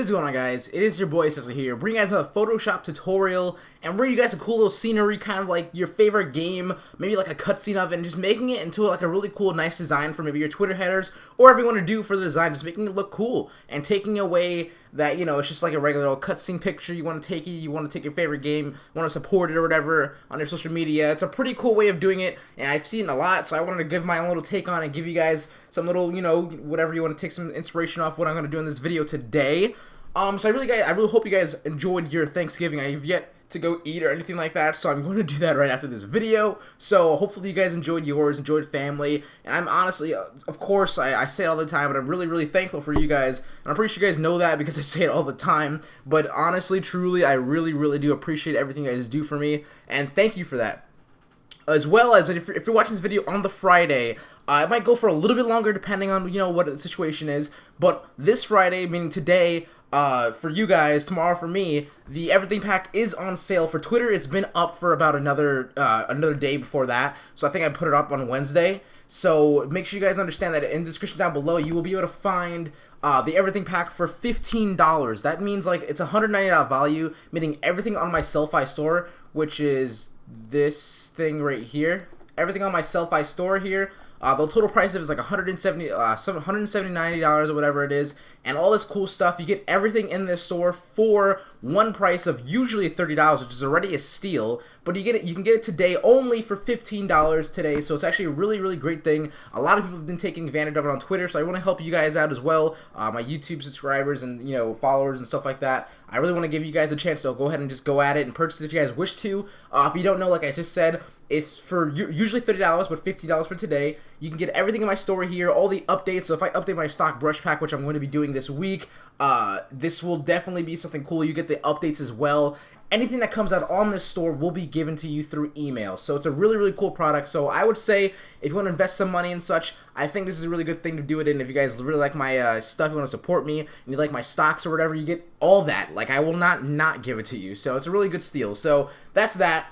is going on, guys? It is your boy Seso here, bringing you guys a Photoshop tutorial and bringing you guys a cool little scenery, kind of like your favorite game, maybe like a cutscene of it, and just making it into like a really cool, nice design for maybe your Twitter headers, or whatever you want to do for the design, just making it look cool, and taking away that, you know, it's just like a regular old cutscene picture. You want to take it, you want to take your favorite game, want to support it or whatever on your social media. It's a pretty cool way of doing it, and I've seen a lot, so I wanted to give my own little take on it, give you guys some little, you know, whatever you want to take some inspiration off what I'm going to do in this video today. So I really hope you guys enjoyed your Thanksgiving. I have yet to go eat or anything like that, so I'm going to do that right after this video. So hopefully you guys enjoyed yours, enjoyed family, and I'm honestly, of course, I say it all the time, but I'm really thankful for you guys, and I'm pretty sure you guys know that because I say it all the time, but honestly, truly, I really do appreciate everything you guys do for me, and thank you for that. As well as, if you're watching this video on the Friday, it might go for a little bit longer depending on, you know, what the situation is, but this Friday, meaning today, for you guys, tomorrow for me, the Everything Pack is on sale for Twitter. It's been up for about another day before that, so I think I put it up on Wednesday. So make sure you guys understand that in the description down below, you will be able to find the Everything Pack for $15. That means like it's $190 value, meaning everything on my Selfie store, which is this thing right here. Everything on my Selfie store here. The total price of it is like $170 or whatever it is, and all this cool stuff. You get everything in this store for one price of usually $30, which is already a steal. But you can get it today only for $15 today. So it's actually a really great thing. A lot of people have been taking advantage of it on Twitter, so I want to help you guys out as well. My YouTube subscribers and, you know, followers and stuff like that. I really want to give you guys a chance to go ahead and just go at it and purchase it if you guys wish to. If you don't know, like I just said, it's for usually $30, but $50 for today. You can get everything in my store here, all the updates. So if I update my stock brush pack, which I'm going to be doing this week, this will definitely be something cool. You get the updates as well. Anything that comes out on this store will be given to you through email. So it's a really cool product. So I would say if you want to invest some money and such, I think this is a really good thing to do it in. If you guys really like my stuff, you want to support me, and you like my stocks or whatever, you get all that. Like, I will not give it to you. So it's a really good steal. So that's that.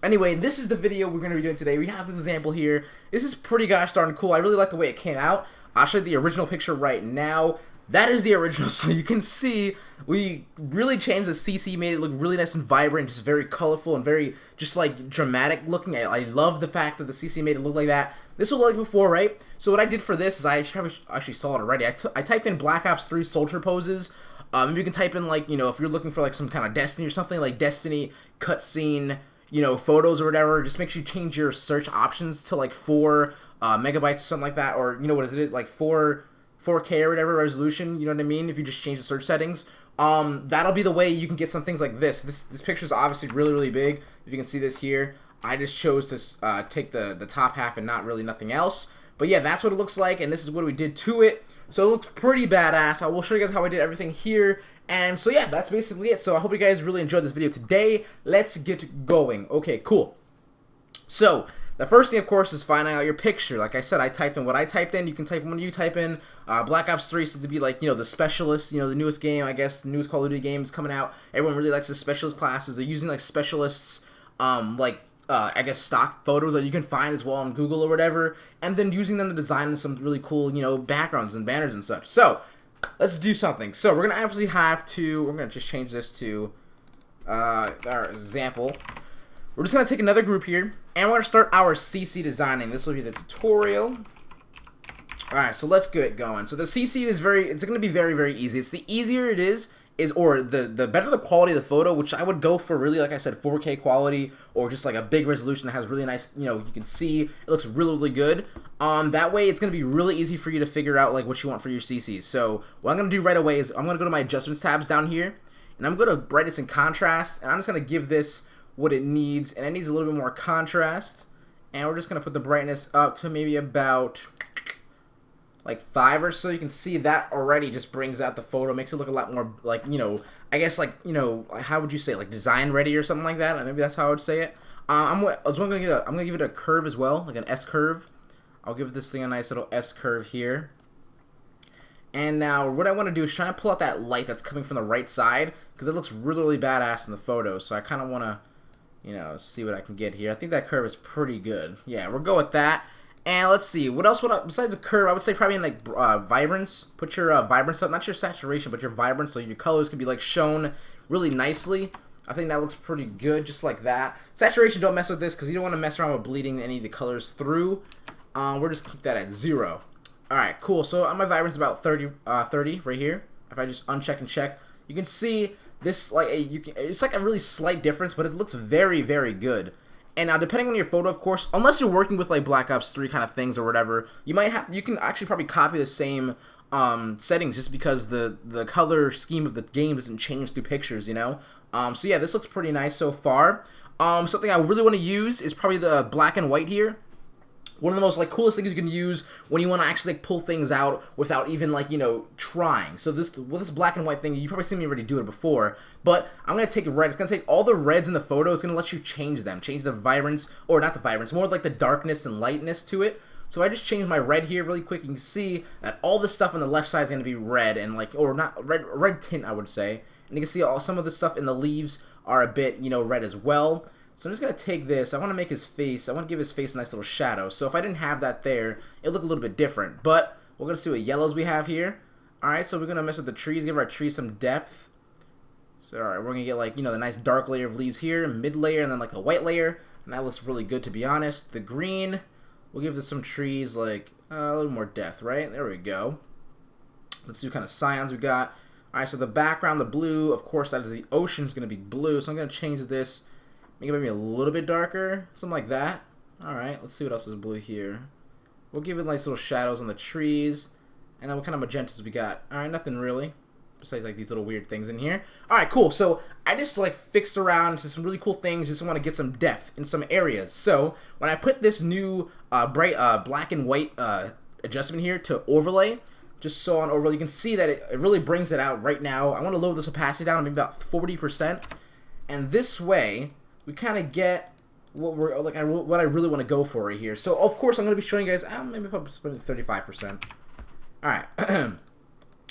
Anyway, this is the video we're going to be doing today. We have this example here. This is pretty gosh darn cool. I really like the way it came out. I'll show you the original picture right now. That is the original, so you can see we really changed the CC, made it look really nice and vibrant, just very colorful and very just like dramatic looking. I love the fact that the CC made it look like that. This will look like before, right? So what I did for this is I actually saw it already. I typed in Black Ops 3 soldier poses. You can type in, like, you know, if you're looking for like some kind of Destiny or something, like Destiny cutscene, you know, photos or whatever, just make sure you change your search options to like 4 megabytes or something like that, or you know what it is, like 4K or whatever resolution, you know what I mean, if you just change the search settings. That'll be the way you can get some things like this. This picture is obviously really big. If you can see this here, I just chose to take the top half and not really nothing else. But yeah, that's what it looks like, and this is what we did to it. So it looks pretty badass. I will show you guys how I did everything here. And so yeah, that's basically it. So I hope you guys really enjoyed this video today. Let's get going. Okay, cool. So the first thing, of course, is finding out your picture. Like I said, I typed in what I typed in. You can type in what you type in. Black Ops 3 seems to be like, you know, the specialist, you know, the newest game, I guess, the newest Call of Duty game is coming out. Everyone really likes the specialist classes. They're using like specialists, I guess stock photos that you can find as well on Google or whatever, and then using them to design some really cool, you know, backgrounds and banners and such. So let's do something. So we're gonna actually we're gonna just change this to our example. We're just gonna take another group here, and we're gonna start our CC designing. This will be the tutorial. Alright, so let's get going. So the CC is it's gonna be very easy. It's the easier it is or the better the quality of the photo, which I would go for really, like I said, 4K quality, or just like a big resolution that has really nice, you know, you can see it looks really good. That way it's going to be really easy for you to figure out like what you want for your CCs. So what I'm going to do right away is I'm going to go to my adjustments tabs down here, and I'm going to brightness and contrast, and I'm just going to give this what it needs, and it needs a little bit more contrast, and we're just going to put the brightness up to maybe about like 5 or so. You can see that already just brings out the photo, makes it look a lot more like, you know, I guess like, you know, how would you say, like design ready or something like that? Maybe that's how I would say it. I'm gonna give it a curve as well, like an S curve. I'll give this thing a nice little S curve here. And now what I want to do is try to pull out that light that's coming from the right side, because it looks really badass in the photo. So I kind of want to, you know, see what I can get here. I think that curve is pretty good. Yeah, we'll go with that. And let's see, what else would I, besides a curve, I would say probably in like vibrance. Put your vibrance up, not your saturation, but your vibrance, so your colors can be like shown really nicely. I think that looks pretty good, just like that. Saturation, don't mess with this because you don't want to mess around with bleeding any of the colors through. We're just keep that at 0. All right, cool. So my vibrance is about 30 right here. If I just uncheck and check, you can see this like it's like a really slight difference, but it looks very, very good. And now, depending on your photo, of course, unless you're working with like Black Ops 3 kind of things or whatever, you can actually probably copy the same settings just because the color scheme of the game doesn't change through pictures, you know. So yeah, this looks pretty nice so far. Something I really want to use is probably the black and white here. One of the most like coolest things you can use when you want to actually like pull things out without even like, you know, trying. So with this black and white thing, you probably seen me already do it before, but I'm gonna take red. It's gonna take all the reds in the photo. It's gonna let you change them, change the vibrance, or not the vibrance, more like the darkness and lightness to it. So I just changed my red here really quick. You can see that all the stuff on the left side is gonna be red and like, or not red tint, I would say. And you can see some of the stuff in the leaves are a bit, you know, red as well. So I'm just going to take this. I want to make his face. I want to give his face a nice little shadow. So if I didn't have that there, it would look a little bit different. But we're going to see what yellows we have here. Alright, so we're going to mess with the trees. Give our trees some depth. So alright, we're going to get like, you know, the nice dark layer of leaves here. Mid layer and then like a white layer. And that looks really good, to be honest. The green, we'll give this some trees like a little more depth, right? There we go. Let's see what kind of cyan we got. Alright, so the background, the blue, of course, that is the ocean, is going to be blue. So I'm going to change this. Make it maybe a little bit darker, something like that. Alright, let's see what else is blue here. We'll give it nice little shadows on the trees. And then what kind of magentas we got? Alright, nothing really. Besides like these little weird things in here. Alright, cool. So I just like fixed around to some really cool things. Just want to get some depth in some areas. So when I put this new bright black and white adjustment here to overlay, just so on overlay, you can see that it really brings it out right now. I want to lower this opacity down to maybe about 40%. And this way, we kind of get what we're like. What I really want to go for right here. So of course I'm going to be showing you guys. Maybe probably 35%. All right.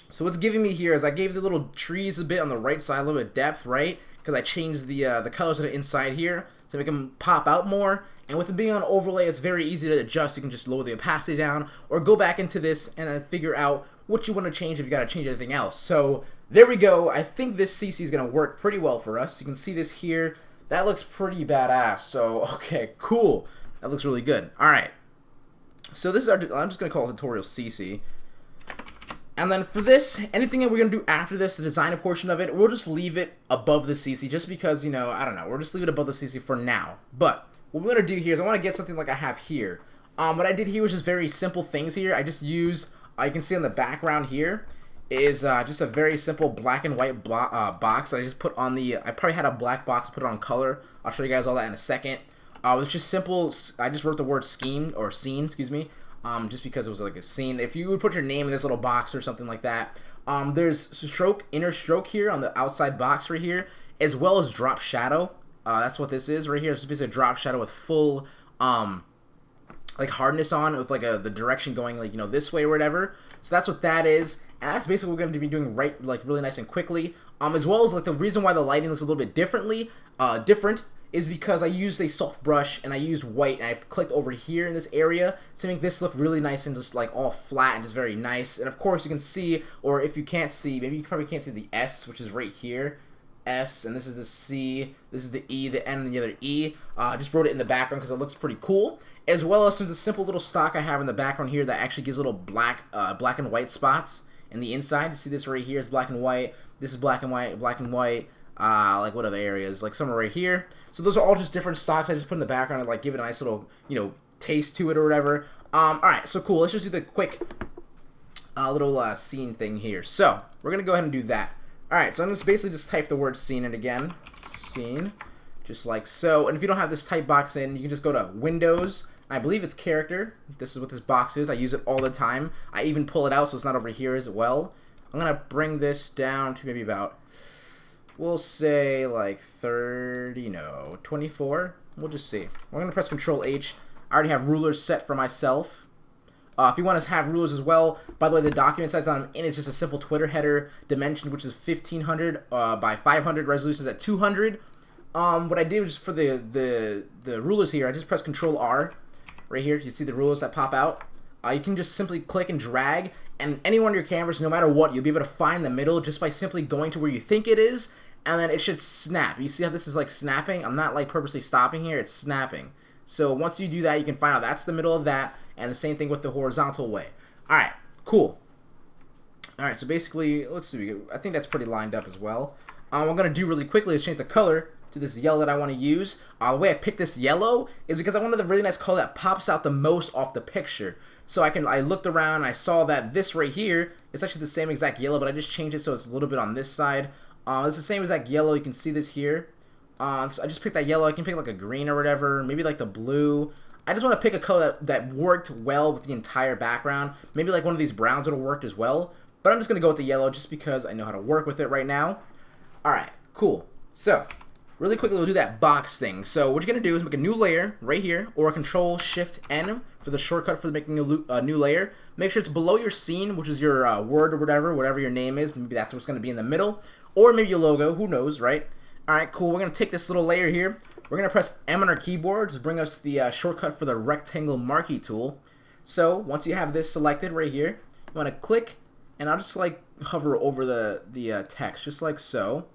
So what's giving me here is I gave the little trees a bit on the right side, a little bit of depth, right? Because I changed the colors that are inside here to make them pop out more. And with it being on overlay, it's very easy to adjust. You can just lower the opacity down or go back into this and then figure out what you want to change if you got to change anything else. So there we go. I think this CC is going to work pretty well for us. You can see this here. That looks pretty badass. So, okay, cool. That looks really good. All right. So this is our, I'm just going to call it tutorial CC. And then for this, anything that we're going to do after this, the design portion of it, we'll just leave it above the CC just because, you know, I don't know. We'll just leave it above the CC for now. But what we're going to do here is I want to get something like I have here. What I did here was just very simple things here. I just use, you can see on the background here, is just a very simple black and white box that I just put on the, I probably had a black box, put it on color. I'll show you guys all that in a second. It's just simple. I just wrote the word scheme, or scene, excuse me, just because it was like a scene. If you would put your name in this little box or something like that, there's stroke, inner stroke here on the outside box right here, as well as drop shadow. That's what this is right here. It's just a drop shadow with full, like hardness on, with like the direction going like, you know, this way or whatever. So that's what that is. And that's basically what we're going to be doing right, like really nice and quickly. As well as like the reason why the lighting looks a little bit different is because I used a soft brush and I used white and I clicked over here in this area to make this look really nice and just like all flat and just very nice. And of course you can see, or if you can't see, maybe you probably can't see the S, which is right here. S, and this is the C, this is the E, the N, and the other E. Just wrote it in the background because it looks pretty cool. As well as some of the simple little stock I have in the background here that actually gives little black and white spots in the inside. You see this right here is black and white. This is black and white, like what other areas? Like somewhere right here. So those are all just different stocks I just put in the background and like give it a nice little, you know, taste to it or whatever. Alright, so cool. Let's just do the quick little scene thing here. So we're going to go ahead and do that. Alright, so I'm just basically just type the word scene in again. Scene. Just like so. And if you don't have this type box in, you can just go to Windows. I believe it's character. This is what this box is. I use it all the time. I even pull it out so it's not over here as well. I'm going to bring this down to maybe about, we'll say like 30, no, 24. We'll just see. We're going to press Control H. I already have rulers set for myself. If you want to have rulers as well, by the way, the document size I'm in is just a simple Twitter header dimension, which is 1500 by 500, resolutions at 200. What I did was for the rulers here, I just pressed Control R, right here, you see the rulers that pop out? You can just simply click and drag, and any one of your cameras, no matter what, you'll be able to find the middle just by simply going to where you think it is, and then it should snap. You see how this is like snapping? I'm not like purposely stopping here, it's snapping. So once you do that, you can find out that's the middle of that, and the same thing with the horizontal way. Alright, cool. Alright, so basically, let's see, I think that's pretty lined up as well. What I'm going to do really quickly is change the color to this yellow that I want to use. The way I picked this yellow is because I wanted the really nice color that pops out the most off the picture. So I looked around and I saw that this right here is actually the same exact yellow, but I just changed it so it's a little bit on this side. It's the same exact yellow. You can see this here. So I just picked that yellow. I can pick like a green or whatever, maybe like the blue. I just want to pick a color that worked well with the entire background. Maybe like one of these browns would have worked as well. But I'm just going to go with the yellow just because I know how to work with it right now. Alright, cool. So, really quickly we'll do that box thing. So what you're going to do is make a new layer right here, or Control-Shift-N for the shortcut for making a new layer. Make sure it's below your scene, which is your word or whatever your name is. Maybe that's what's going to be in the middle. Or maybe your logo, who knows, right? Alright, cool. We're going to take this little layer here. We're going to press M on our keyboard to bring us the shortcut for the rectangle marquee tool. So once you have this selected right here, you want to click, and I'll just like hover over the text, just like so.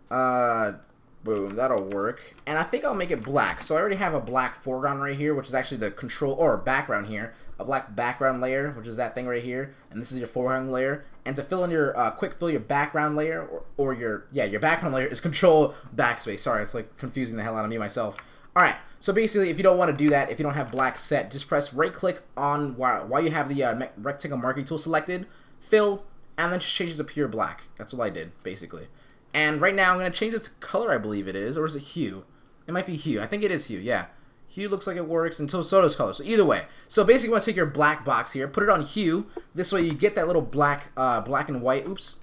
Boom, that'll work. And I think I'll make it black. So I already have a black foreground right here, which is actually the control, or background here. A black background layer, which is that thing right here. And this is your foreground layer. And to fill in your, fill your background layer, or your background layer is Control Backspace. Sorry, it's like confusing the hell out of me myself. Alright, so basically if you don't want to do that, if you don't have black set, just press right click on while you have the rectangle marquee tool selected, fill, and then just change it to pure black. That's what I did, basically. And right now I'm going to change it to color, I believe it is, or is it hue? It might be hue. I think it is hue, yeah. Hue looks like it works, and so does color. So either way. So basically you want to take your black box here, put it on hue. This way you get that little black and white. Oops.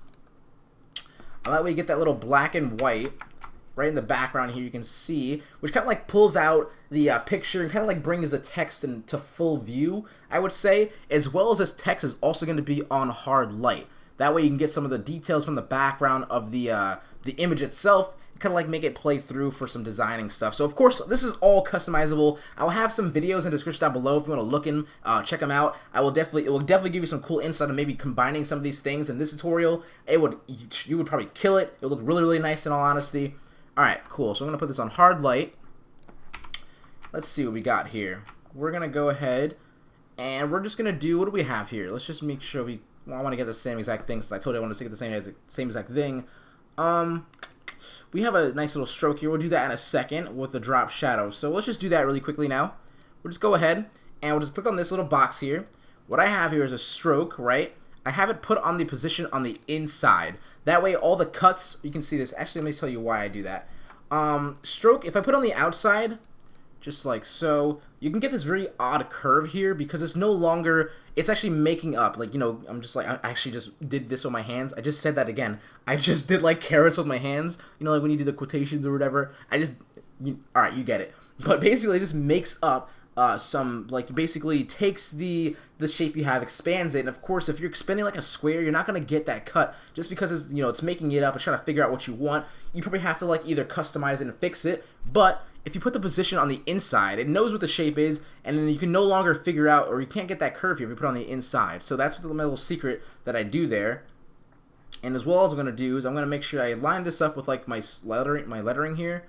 That way you get that little black and white right in the background here. You can see, which kind of like pulls out the picture and kind of like brings the text into full view, I would say, as well as this text is also going to be on hard light. That way you can get some of the details from the background of the image itself, kind of like make it play through for some designing stuff. So of course this is all customizable. I'll have some videos in the description down below if you want to look in, check them out. It will definitely give you some cool insight on maybe combining some of these things in this tutorial. You would probably kill it. It would look really nice in all honesty. Alright, cool. So I'm gonna put this on hard light. Let's see what we got here. We're gonna go ahead and we're just gonna do, what do we have here? Let's just make sure I want to get the same exact thing, since I told you I want to get the same exact thing. We have a nice little stroke here. We'll do that in a second with the drop shadow. So let's just do that really quickly now. We'll just go ahead and we'll just click on this little box here. What I have here is a stroke, right? I have it put on the position on the inside. That way all the cuts, you can see this. Actually, let me tell you why I do that. Stroke, if I put on the outside, just like so, you can get this very odd curve here because it's no longer, it's actually making up, like, you know, I'm just like, I actually just did this with my hands. I just said that again. I just did like carrots with my hands, you know, like when you do the quotations or whatever. Alright, you get it. But basically it just makes up some, like, basically takes the shape you have, expands it, and of course if you're expanding like a square, you're not going to get that cut just because it's, you know, it's making it up, it's trying to figure out what you want. You probably have to like either customize it and fix it, but if you put the position on the inside, it knows what the shape is, and then you can no longer figure out, or you can't get that curve here if you put it on the inside. So that's my little secret that I do there. And as well as I'm going to do is I'm going to make sure I line this up with like my lettering here,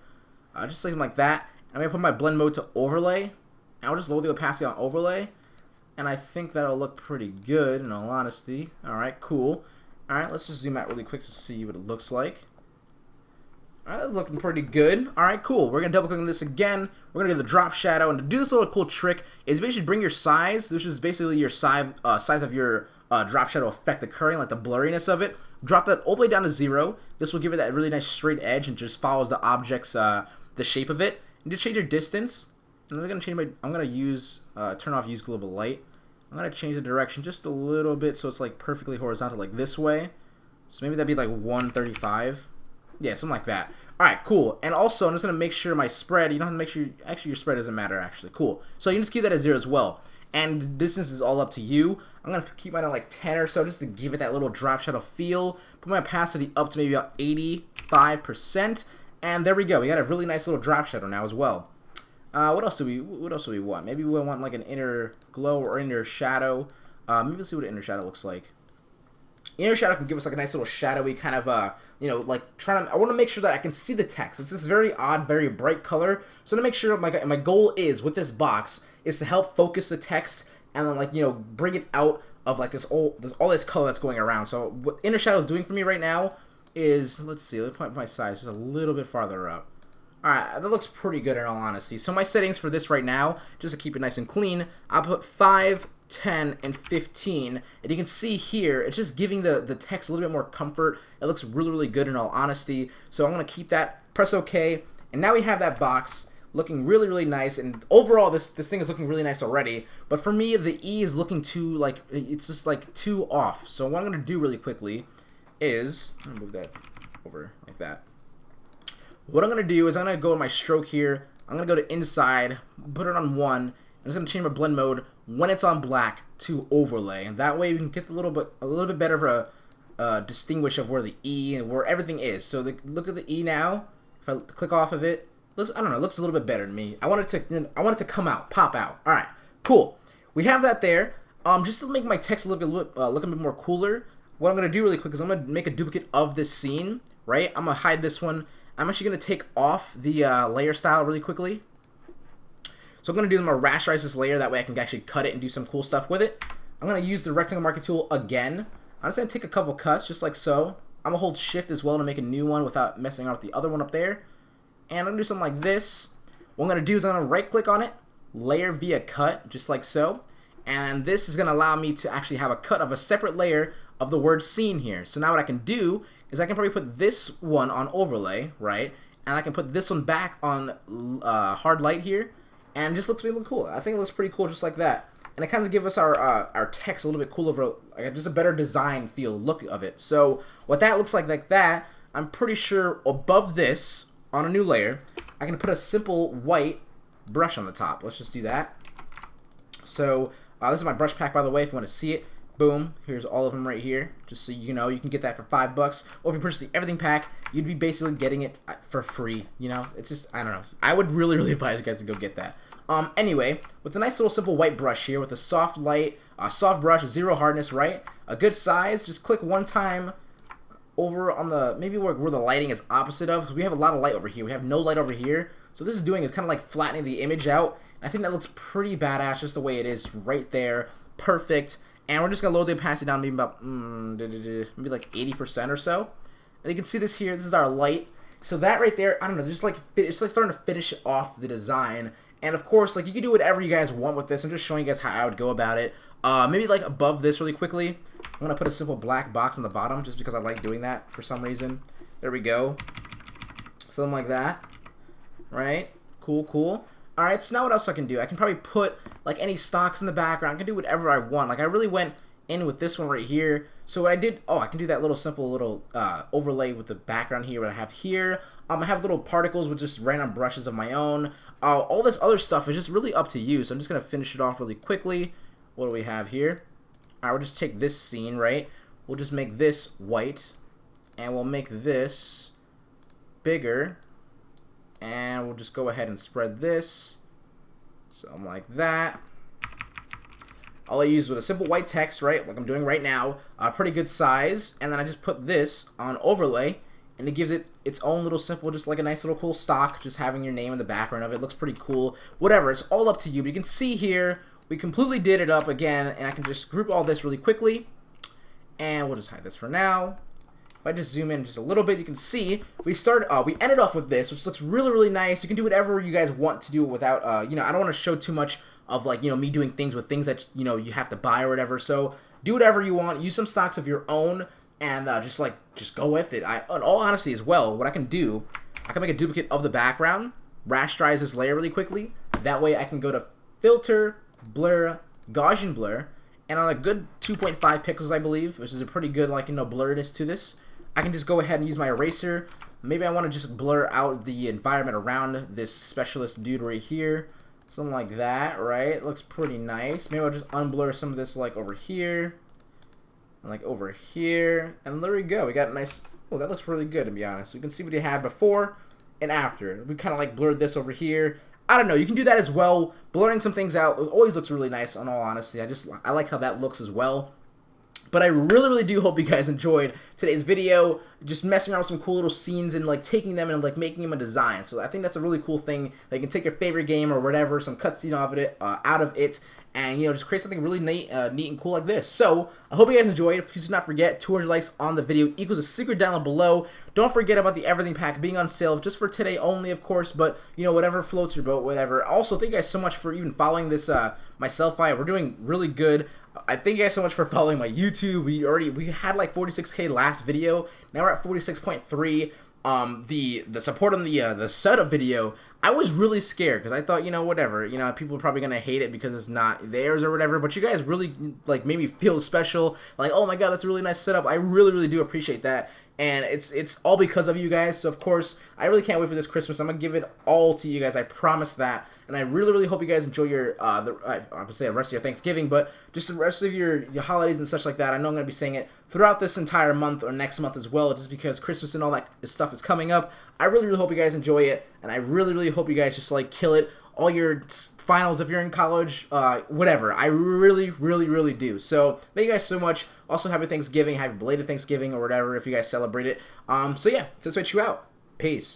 just something like that. I'm going to put my blend mode to overlay, and I'll just lower the opacity on overlay, and I think that'll look pretty good in all honesty. Alright, cool. Alright, let's just zoom out really quick to see what it looks like. Alright, that's looking pretty good. Alright, cool. We're going to double click on this again. We're going to give the drop shadow. And to do this little cool trick is basically bring your size. This is basically your size of your drop shadow effect occurring, like the blurriness of it. Drop that all the way down to 0. This will give it that really nice straight edge and just follows the object's, the shape of it. And just change your distance. And I'm going to change I'm going to use, turn off use global light. I'm going to change the direction just a little bit so it's like perfectly horizontal, like this way. So maybe that'd be like 135. Yeah, something like that. Alright, cool. And also, I'm just going to make sure my spread, you don't have to make sure, actually your spread doesn't matter, actually. Cool. So you can just keep that at 0 as well. And distance is all up to you. I'm going to keep mine at like 10 or so just to give it that little drop shadow feel. Put my opacity up to maybe about 85%. And there we go. We got a really nice little drop shadow now as well. What else do we want? Maybe we want like an inner glow or inner shadow. Maybe let's see what an inner shadow looks like. Inner shadow can give us like a nice little shadowy kind of you know, like I want to make sure that I can see the text. It's this very odd, very bright color. So to make sure my goal is with this box is to help focus the text and then like, you know, bring it out of like all this color that's going around. So what inner shadow is doing for me right now is, let's see, let me point my size just a little bit farther up. Alright, that looks pretty good in all honesty. So my settings for this right now, just to keep it nice and clean, I'll put 5, 10, and 15. And you can see here, it's just giving the text a little bit more comfort. It looks really, really good in all honesty. So I'm going to keep that, press OK, and now we have that box looking really, really nice. And overall, this thing is looking really nice already. But for me, the E is looking too, like, it's just like too off. So what I'm going to do really quickly is, I'm going to move that over like that. What I'm going to do is I'm going to go in my stroke here. I'm going to go to inside, put it on 1. I'm just going to change my blend mode when it's on black to overlay. And that way we can get a little bit better of a distinguish of where the E and where everything is. So look at the E now. If I click off of it, looks, I don't know, it looks a little bit better to me. I want it to come out, pop out. All right, cool. We have that there. Just to make my text look a bit more cooler, what I'm going to do really quick is I'm going to make a duplicate of this scene, right? I'm going to hide this one. I'm actually going to take off the layer style really quickly. So I'm going to do, I'm going to rasterize this layer, that way I can actually cut it and do some cool stuff with it. I'm going to use the rectangle marquee tool again. I'm just going to take a couple cuts, just like so. I'm going to hold shift as well to make a new one without messing around with the other one up there. And I'm going to do something like this. What I'm going to do is I'm going to right click on it, layer via cut, just like so. And this is going to allow me to actually have a cut of a separate layer of the word scene here. So now what I can do is I can probably put this one on overlay, right? And I can put this one back on hard light here, and it just looks really cool. I think it looks pretty cool just like that. And it kind of gives us our text a little bit cooler, like just a better design feel, look of it. So what that looks like that, I'm pretty sure above this, on a new layer, I can put a simple white brush on the top. Let's just do that. So this is my brush pack, by the way, if you want to see it. Boom, here's all of them right here, just so you know. You can get that for $5, or if you purchase the everything pack, you'd be basically getting it for free, you know. It's just, I don't know, I would really, really advise you guys to go get that. Anyway, with a nice little simple white brush here, with a soft brush, 0 hardness, right, a good size, just click one time over on the, maybe where the lighting is opposite of, because we have a lot of light over here, we have no light over here, so this is doing is kind of like flattening the image out. I think that looks pretty badass just the way it is right there, perfect. And we're just going to load the opacity down maybe about, maybe like 80% or so. And you can see this here, this is our light. So that right there, I don't know, just like, it's like starting to finish off the design. And of course, like, you can do whatever you guys want with this. I'm just showing you guys how I would go about it. Maybe like above this really quickly, I'm going to put a simple black box on the bottom just because I like doing that for some reason. There we go. Something like that. Right? Cool, cool. Alright, so now what else I can do? I can probably put like any stocks in the background. I can do whatever I want. Like, I really went in with this one right here. So what I did, I can do that little simple little overlay with the background here, what I have here. I have little particles with just random brushes of my own. All this other stuff is just really up to you. So I'm just going to finish it off really quickly. What do we have here? Alright, we'll just take this scene, right? We'll just make this white. And we'll make this bigger. And we'll just go ahead and spread this, something like that. All I use with a simple white text, right, like I'm doing right now, pretty good size, and then I just put this on overlay, and it gives it its own little simple, just like a nice little cool stock, just having your name in the background of it. Looks pretty cool. Whatever, it's all up to you. But you can see here, we completely did it up again, and I can just group all this really quickly, and we'll just hide this for now. If I just zoom in just a little bit, you can see we ended off with this, which looks really, really nice. You can do whatever you guys want to do without, you know, I don't want to show too much of, like, you know, me doing things with things that, you know, you have to buy or whatever. So do whatever you want. Use some stocks of your own, and just go with it. In all honesty as well, what I can do, I can make a duplicate of the background, rasterize this layer really quickly. That way I can go to Filter, Blur, Gaussian Blur, and on a good 2.5 pixels, I believe, which is a pretty good, like, you know, blurriness to this, I can just go ahead and use my eraser. Maybe I want to just blur out the environment around this specialist dude right here. Something like that, right? It looks pretty nice. Maybe I'll just unblur some of this, like, over here. And, like, over here. And there we go. We got a nice... Oh, that looks really good, to be honest. We can see what you had before and after. We kind of, like, blurred this over here. I don't know. You can do that as well. Blurring some things out always looks really nice, in all honesty. I like how that looks as well. But I really, really do hope you guys enjoyed today's video, just messing around with some cool little scenes and like taking them and like making them a design. So I think that's a really cool thing. That you can take your favorite game or whatever, some cutscene out of it, and just create something really neat and cool like this. So I hope you guys enjoyed. Please do not forget 200 likes on the video equals a secret download below. Don't forget about the everything pack being on sale just for today only, of course. But whatever floats your boat, whatever. Also, thank you guys so much for even following this my self-fi. We're doing really good. I thank you guys so much for following my YouTube. We had like 46K last video. Now we're at 46.3. The support on the setup video, I was really scared because I thought, whatever, people are probably gonna hate it because it's not theirs or whatever. But you guys really like made me feel special. Like, oh my god, that's a really nice setup. I really, really do appreciate that. And it's all because of you guys. So of course, I really can't wait for this Christmas. I'm gonna give it all to you guys. I promise that. And I really, really hope you guys enjoy your I would say the rest of your Thanksgiving, but just the rest of your holidays and such like that. I know I'm gonna be saying it throughout this entire month or next month as well, just because Christmas and all that stuff is coming up. I really, really hope you guys enjoy it, and I really, really hope you guys just like kill it. All your finals if you're in college, whatever. I really, really, really do. So thank you guys so much. Also, happy Thanksgiving, happy belated Thanksgiving or whatever if you guys celebrate it. So yeah, to switch you out. Peace.